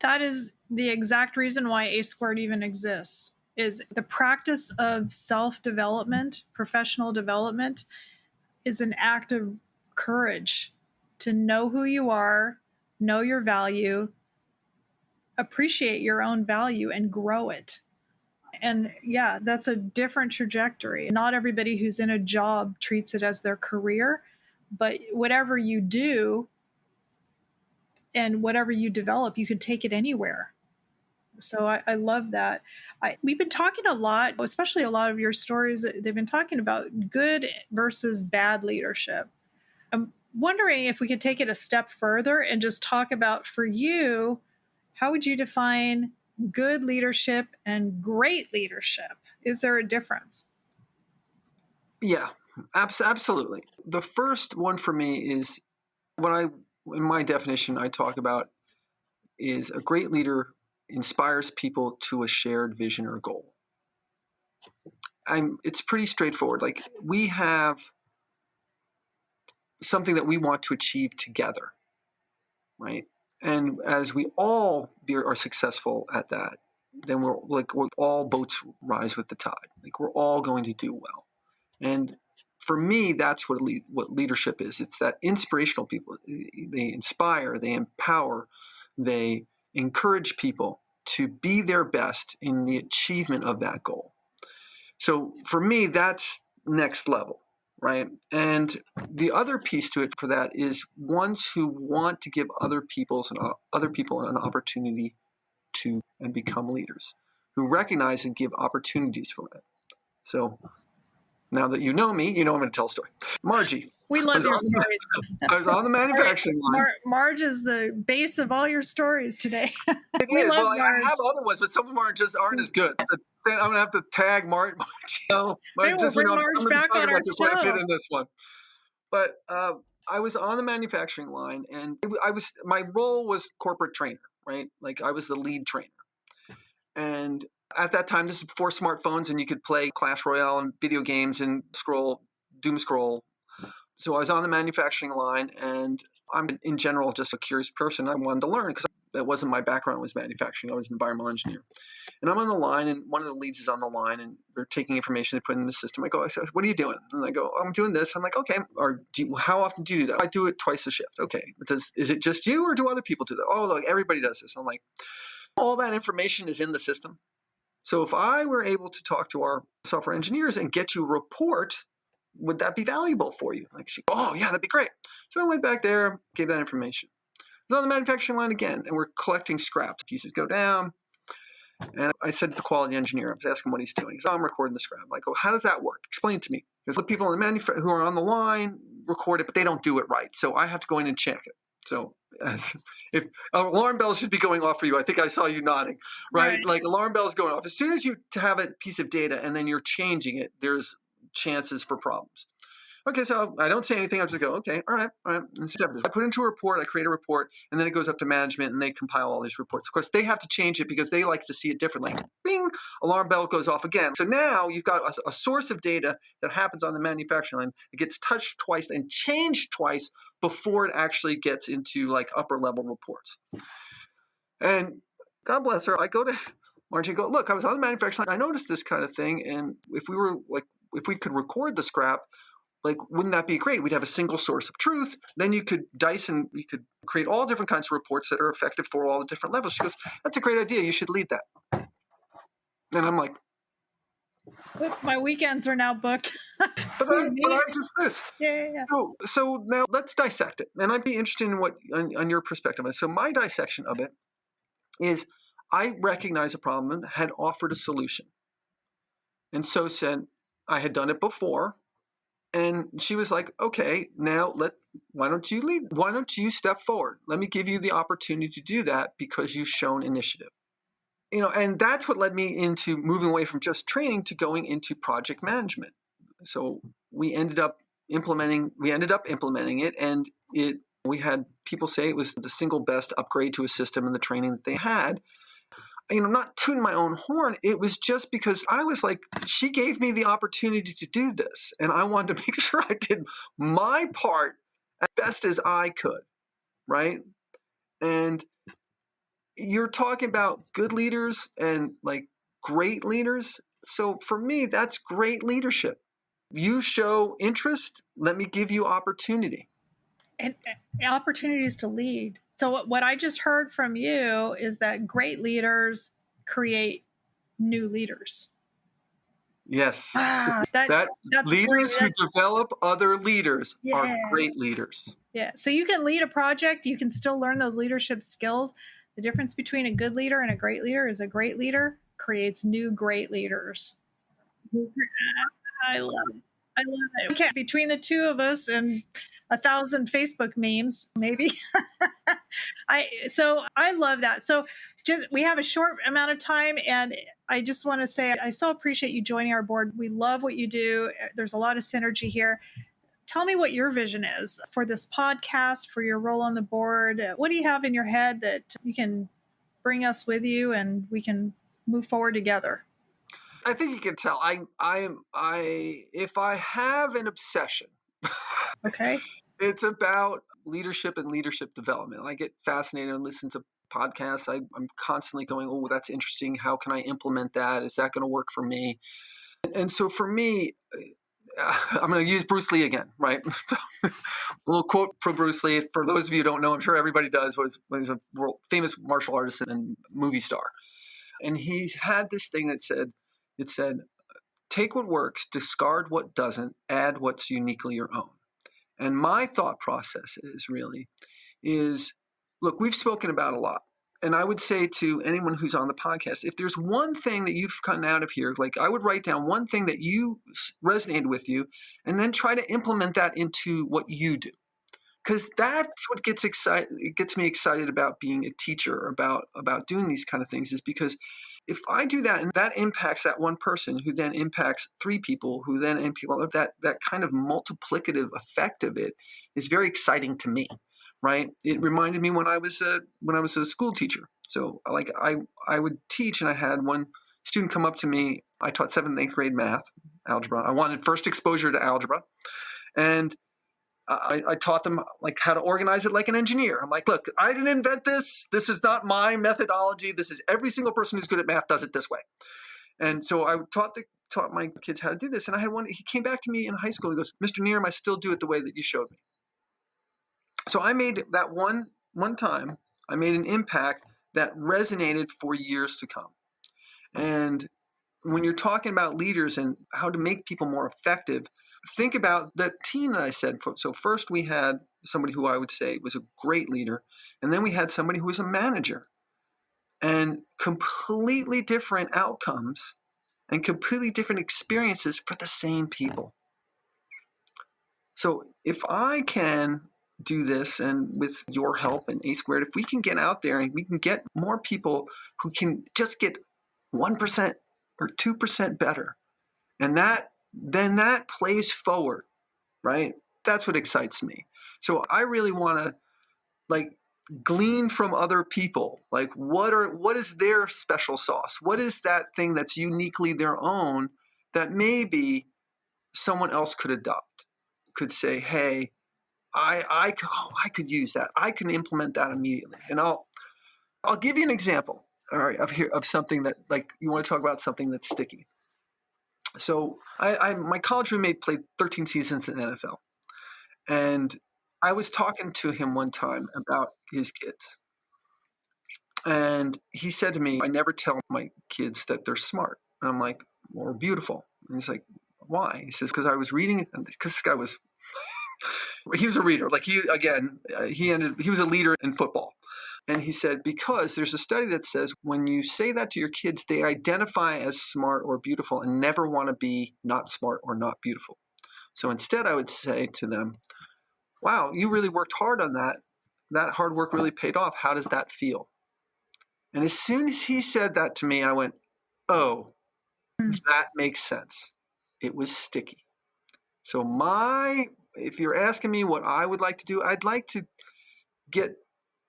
That is the exact reason why A² even exists, is the practice of self-development, professional development, is an act of courage to know who you are, know your value, appreciate your own value, and grow it. And yeah, that's a different trajectory. Not everybody who's in a job treats it as their career, but whatever you do and whatever you develop, you can take it anywhere. So I love that. We've been talking a lot, especially a lot of your stories, they've been talking about good versus bad leadership. I'm wondering if we could take it a step further and just talk about, for you, how would you define good leadership and great leadership? Is there a difference? Yeah, absolutely. The first one for me is in my definition, I talk about is a great leader inspires people to a shared vision or goal. It's pretty straightforward. Like, we have something that we want to achieve together, right? And as we all are successful at that, then we're all boats rise with the tide. Like, we're all going to do well. And for me, that's what leadership is. It's that inspirational people. They inspire, they empower, they encourage people to be their best in the achievement of that goal. So for me, that's next level, right? And the other piece to it for that is ones who want to give other people an opportunity to and become leaders, who recognize and give opportunities for it. So now that you know me, you know I'm going to tell a story. Margie. We love your stories. I was on the manufacturing line. Marge is the base of all your stories today. It We is. love Well, I Marge. have other ones, but some of them aren't as good. I'm going to have to tag Margie. Maybe we'll bring Marge I'm going to be back talking on our about you quite a bit show. in this one. But I was on the manufacturing line, and my role was corporate trainer, right? Like I was the lead trainer. And at that time, this is before smartphones, and you could play Clash Royale and video games and doom scroll. So I was on the manufacturing line, and I'm in general just a curious person. I wanted to learn because that wasn't my background, was manufacturing. I was an environmental engineer. And I'm on the line, and one of the leads is on the line, and they're taking information they put in the system. I said, what are you doing? And I go, I'm doing this. I'm like, okay. How often do you do that? I do it twice a shift. Okay. Is it just you, or do other people do that? Oh, look, everybody does this. I'm like, all that information is in the system. So if I were able to talk to our software engineers and get you a report, would that be valuable for you? Like, oh yeah, that'd be great. So I went back there, gave that information. I was on the manufacturing line again, and we're collecting scraps. Pieces go down. And I said to the quality engineer, I was asking what he's doing. He said, I'm recording the scrap. I'm like, how does that work? Explain it to me. Because the people in the who are on the line record it, but they don't do it right. So I have to go in and check it. So if alarm bells should be going off for you, I think I saw you nodding, right? Like alarm bells going off. As soon as you have a piece of data and then you're changing it, there's chances for problems. Okay, so I don't say anything. I just go, okay, all right. And so I put it into a report, I create a report, and then it goes up to management, and they compile all these reports. Of course, they have to change it because they like to see it differently. Bing, alarm bell goes off again. So now you've got a source of data that happens on the manufacturing line. It gets touched twice and changed twice before it actually gets into like upper level reports. And God bless her, I go to Margie and go, look, I was on the manufacturing line. I noticed this kind of thing, and if we could record the scrap, like, wouldn't that be great? We'd have a single source of truth. Then you could dice and we could create all different kinds of reports that are effective for all the different levels. She goes, that's a great idea. You should lead that. And I'm like, my weekends are now booked. but I'm just this. Yeah. So now let's dissect it. And I'd be interested in what on your perspective. So my dissection of it is I recognize a problem and had offered a solution. And so said, I had done it before. And she was like, okay, now why don't you lead? Why don't you step forward? Let me give you the opportunity to do that because you've shown initiative. And that's what led me into moving away from just training to going into project management. So we ended up implementing it, and we had people say it was the single best upgrade to a system in the training that they had. Not tooting my own horn. It was just because I was like, she gave me the opportunity to do this, and I wanted to make sure I did my part as best as I could, right? And you're talking about good leaders and like great leaders. So for me, that's great leadership. You show interest, let me give you opportunity. And opportunities to lead. So what I just heard from you is that great leaders create new leaders. Yes. That's leaders who develop other leaders are great leaders. Yeah. So you can lead a project, you can still learn those leadership skills. The difference between a good leader and a great leader is a great leader creates new great leaders. I love it. Okay, between the two of us and 1,000 Facebook memes, maybe. I love that. So we have a short amount of time, and I just want to say I so appreciate you joining our board. We love what you do. There's a lot of synergy here. Tell me what your vision is for this podcast, for your role on the board. What do you have in your head that you can bring us with you and we can move forward together? I think you can tell. If I have an obsession, okay, it's about leadership and leadership development. I get fascinated and listen to podcasts. I'm constantly going, oh, that's interesting. How can I implement that? Is that going to work for me? And so for me, I'm going to use Bruce Lee again, right? A little quote from Bruce Lee. For those of you who don't know, I'm sure everybody does. Was a world famous martial artist and movie star. And he had this thing that said, take what works, discard what doesn't, add what's uniquely your own. And my thought process is, look, we've spoken about a lot. And I would say to anyone who's on the podcast, if there's one thing that you've gotten out of here, like I would write down one thing that you resonated with you, and then try to implement that into what you do. Because that's what gets me excited about being a teacher, about doing these kind of things, is because if I do that and that impacts that one person who then impacts 3 people who then impact that kind of multiplicative effect of it is very exciting to me, right? It reminded me when I was a school teacher. So like I would teach, and I had one student come up to me. I taught 7th and 8th grade math, algebra. I wanted first exposure to algebra, and I taught them like how to organize it like an engineer. I'm like, look, I didn't invent this. This is not my methodology. This is every single person who's good at math does it this way. And so I taught my kids how to do this. And I had one, he came back to me in high school. He goes, Mr. Knierim, I still do it the way that you showed me. So I made that one time, I made an impact that resonated for years to come. And when you're talking about leaders and how to make people more effective, think about that team that I said. So first we had somebody who I would say was a great leader, and then we had somebody who was a manager, and completely different outcomes and completely different experiences for the same people. So if I can do this, and with your help and A Squared, if we can get out there and we can get more people who can just get 1% or 2% better, and then that plays forward, right? That's what excites me. So I really want to like glean from other people, like what is their special sauce? What is that thing that's uniquely their own that maybe someone else could adopt, could say, hey, I could use that. I can implement that immediately. And I'll give you an example, all right, of something that, like, you want to talk about something that's sticky. So my college roommate played 13 seasons in the NFL. And I was talking to him one time about his kids. And he said to me, I never tell my kids that they're smart. And I'm like, or beautiful. And he's like, why? He says, because I was reading, because this guy was, he was a reader. Like he was a leader in football. And he said, because there's a study that says when you say that to your kids, they identify as smart or beautiful and never want to be not smart or not beautiful. So instead, I would say to them, wow, you really worked hard on that. That hard work really paid off. How does that feel? And as soon as he said that to me, I went, oh, that makes sense. It was sticky. So if you're asking me what I would like to do, I'd like to get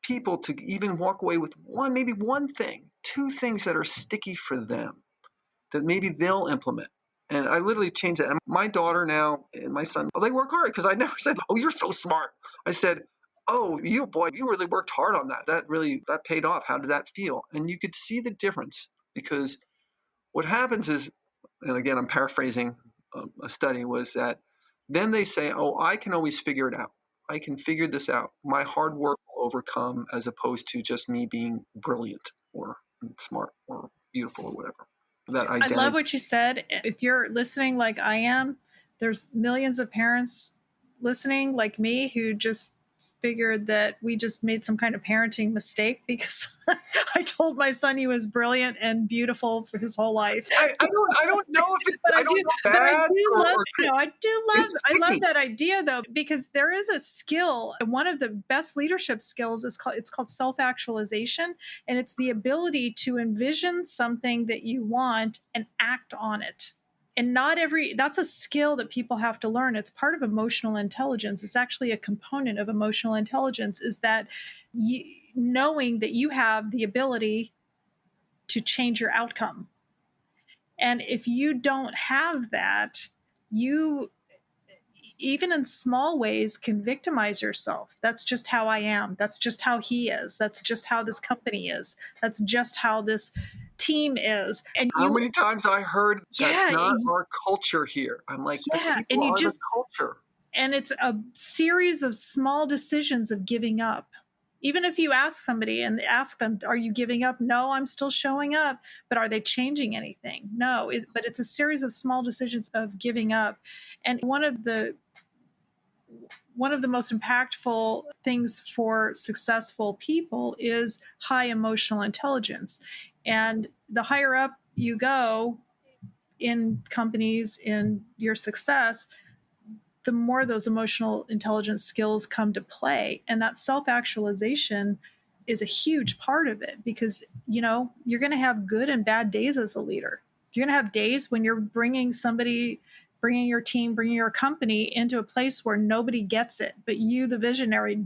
people to even walk away with maybe one thing, 2 things that are sticky for them that maybe they'll implement. And I literally changed that. And my daughter now and my son, they work hard, because I never said, oh, you're so smart. I said, oh, you really worked hard on that. That paid off. How did that feel? And you could see the difference, because what happens is, and again, I'm paraphrasing a study, was that then they say, oh, I can always figure it out. I can figure this out. My hard work will overcome, as opposed to just me being brilliant or smart or beautiful or whatever. That identity. I love what you said. If you're listening like I am, there's millions of parents listening like me who just figured that we just made some kind of parenting mistake because I told my son he was brilliant and beautiful for his whole life. I don't know if it's but I love that idea though, because there is a skill. One of the best leadership skills is called self-actualization, and it's the ability to envision something that you want and act on it. And that's a skill that people have to learn. It's part of emotional intelligence. It's actually a component of emotional intelligence, is that knowing that you have the ability to change your outcome. And if you don't have that, you, even in small ways, can victimize yourself. That's just how I am. That's just how he is. That's just how this company is. That's just how this team is. And how many times I heard that's not our culture here. I'm like, the people are the culture. And it's a series of small decisions of giving up. Even if you ask somebody and ask them, are you giving up? No, I'm still showing up. But are they changing anything? No, but it's a series of small decisions of giving up. And one of the most impactful things for successful people is high emotional intelligence. And the higher up you go in companies, in your success, the more those emotional intelligence skills come to play. And that self-actualization is a huge part of it, because, you're going to have good and bad days as a leader. You're going to have days when you're bringing your team, bringing your company into a place where nobody gets it, but you, the visionary,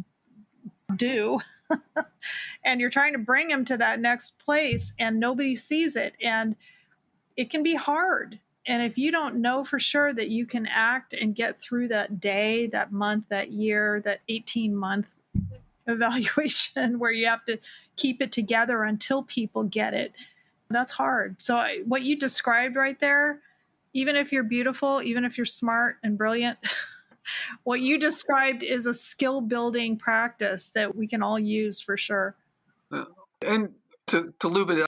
do. And you're trying to bring them to that next place and nobody sees it. And it can be hard. And if you don't know for sure that you can act and get through that day, that month, that year, that 18-month evaluation where you have to keep it together until people get it, that's hard. So what you described right there, even if you're beautiful, even if you're smart and brilliant, what you described is a skill building practice that we can all use for sure. And to lube it up,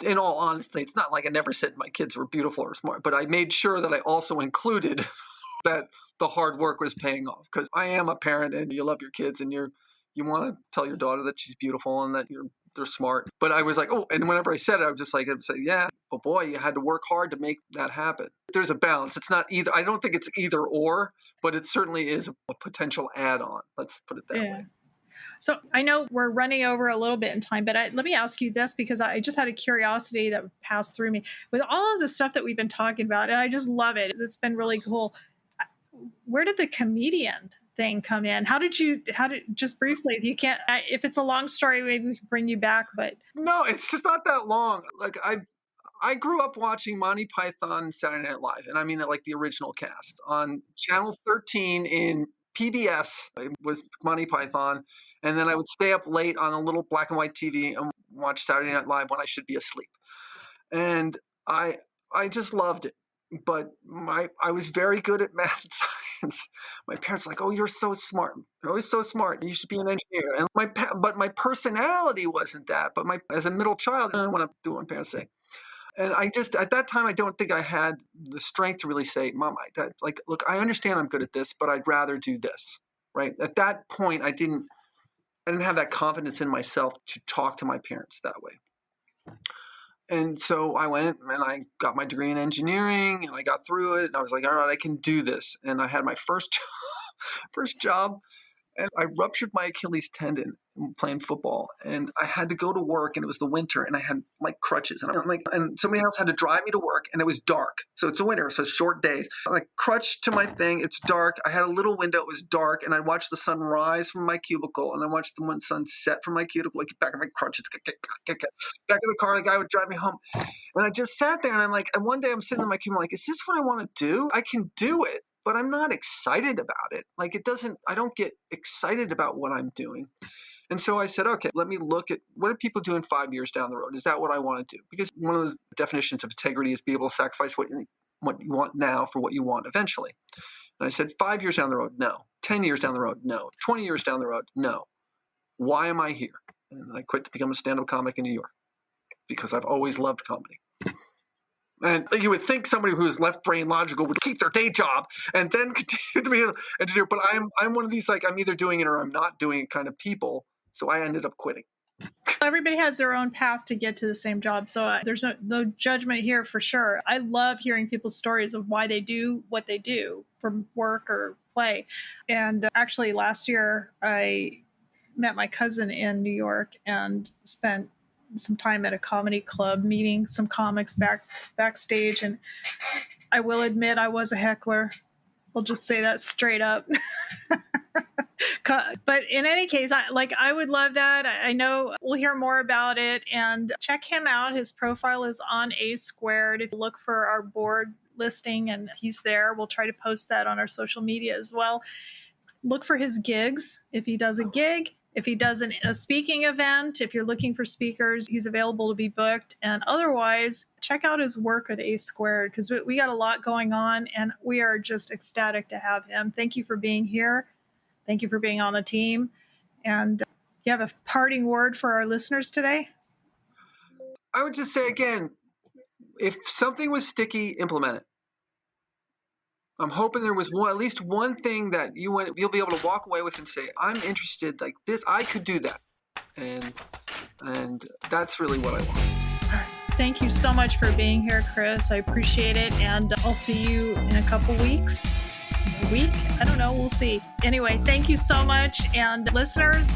in all honesty, it's not like I never said my kids were beautiful or smart, but I made sure that I also included that the hard work was paying off, because I am a parent and you love your kids and you want to tell your daughter that she's beautiful and that they're smart. But I was like, oh, and whenever I said it, I was just like, I'd say, yeah, but boy, you had to work hard to make that happen. There's a balance. It's not either. I don't think it's either or, but it certainly is a potential add-on. Let's put it that way. So I know we're running over a little bit in time, but let me ask you this, because I just had a curiosity that passed through me with all of the stuff that we've been talking about. And I just love it. It's been really cool. Where did the comedian thing come in? How did just briefly, if it's a long story, maybe we can bring you back, but. No, it's just not that long. Like I grew up watching Monty Python and Saturday Night Live, and I mean like the original cast on Channel 13 in PBS. It was Monty Python, and then I would stay up late on a little black and white TV and watch Saturday Night Live when I should be asleep. And I just loved it. But I was very good at math and science. My parents were like, "Oh, you're so smart. You're always so smart. You should be an engineer." And but my personality wasn't that. But as a middle child, I didn't want to do what my parents say. And I just, at that time, I don't think I had the strength to really say, Mom, look, I understand I'm good at this, but I'd rather do this, right? At that point, I didn't have that confidence in myself to talk to my parents that way. And so I went and I got my degree in engineering and I got through it. And I was like, all right, I can do this. And I had my first job. And I ruptured my Achilles tendon playing football, and I had to go to work, and it was the winter, and I had like crutches, and I'm like, and somebody else had to drive me to work, and it was dark, so it's a winter, so it's short days. I'm like, crutch to my thing, it's dark. I had a little window, it was dark, and I watched the sun rise from my cubicle, and I watched the sun set from my cubicle. Like back of my crutches, back of the car, the guy would drive me home, and I just sat there, and I'm like, and one day I'm sitting in my cubicle, like, is this what I want to do? I can do it. But I'm not excited about it. Like I don't get excited about what I'm doing. And so I said, okay, let me look at what are people doing 5 years down the road? Is that what I want to do? Because one of the definitions of integrity is be able to sacrifice what you want now for what you want eventually. And I said, 5 years down the road, no. 10 years down the road, no. 20 years down the road, no. Why am I here? And I quit to become a stand-up comic in New York because I've always loved comedy. And you would think somebody who's left brain logical would keep their day job and then continue to be an engineer. But I'm one of these, like, I'm either doing it or I'm not doing it kind of people. So I ended up quitting. Everybody has their own path to get to the same job. So there's no judgment here for sure. I love hearing people's stories of why they do what they do from work or play. And actually last year I met my cousin in New York and spent some time at a comedy club meeting some comics backstage, and I will admit I was a heckler. I'll just say that straight up. But in any case, I would love that. I know we'll hear more about it, and check him out. His profile is on A². If you look for our board listing and he's there, we'll try to post that on our social media as well. Look for his gigs. If he does a gig, if he does a speaking event, if you're looking for speakers, he's available to be booked. And otherwise, check out his work at A² because we got a lot going on and we are just ecstatic to have him. Thank you for being here. Thank you for being on the team. And You have a parting word for our listeners today? I would just say again, if something was sticky, implement it. I'm hoping there was at least one thing that you'll be able to walk away with and say, I'm interested, like this, I could do that. And that's really what I want. Thank you so much for being here, Chris. I appreciate it. And I'll see you in a couple weeks. A week? I don't know. We'll see. Anyway, thank you so much. And listeners,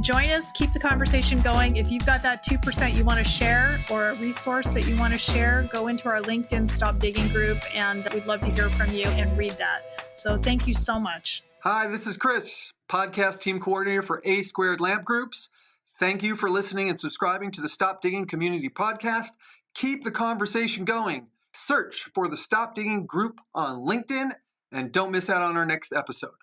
join us. Keep the conversation going. If you've got that 2% you want to share or a resource that you want to share, go into our LinkedIn Stop Digging group, and we'd love to hear from you and read that. So thank you so much. Hi, this is Chris, podcast team coordinator for A² Lamp Groups. Thank you for listening and subscribing to the Stop Digging Community Podcast. Keep the conversation going. Search for the Stop Digging group on LinkedIn, and don't miss out on our next episode.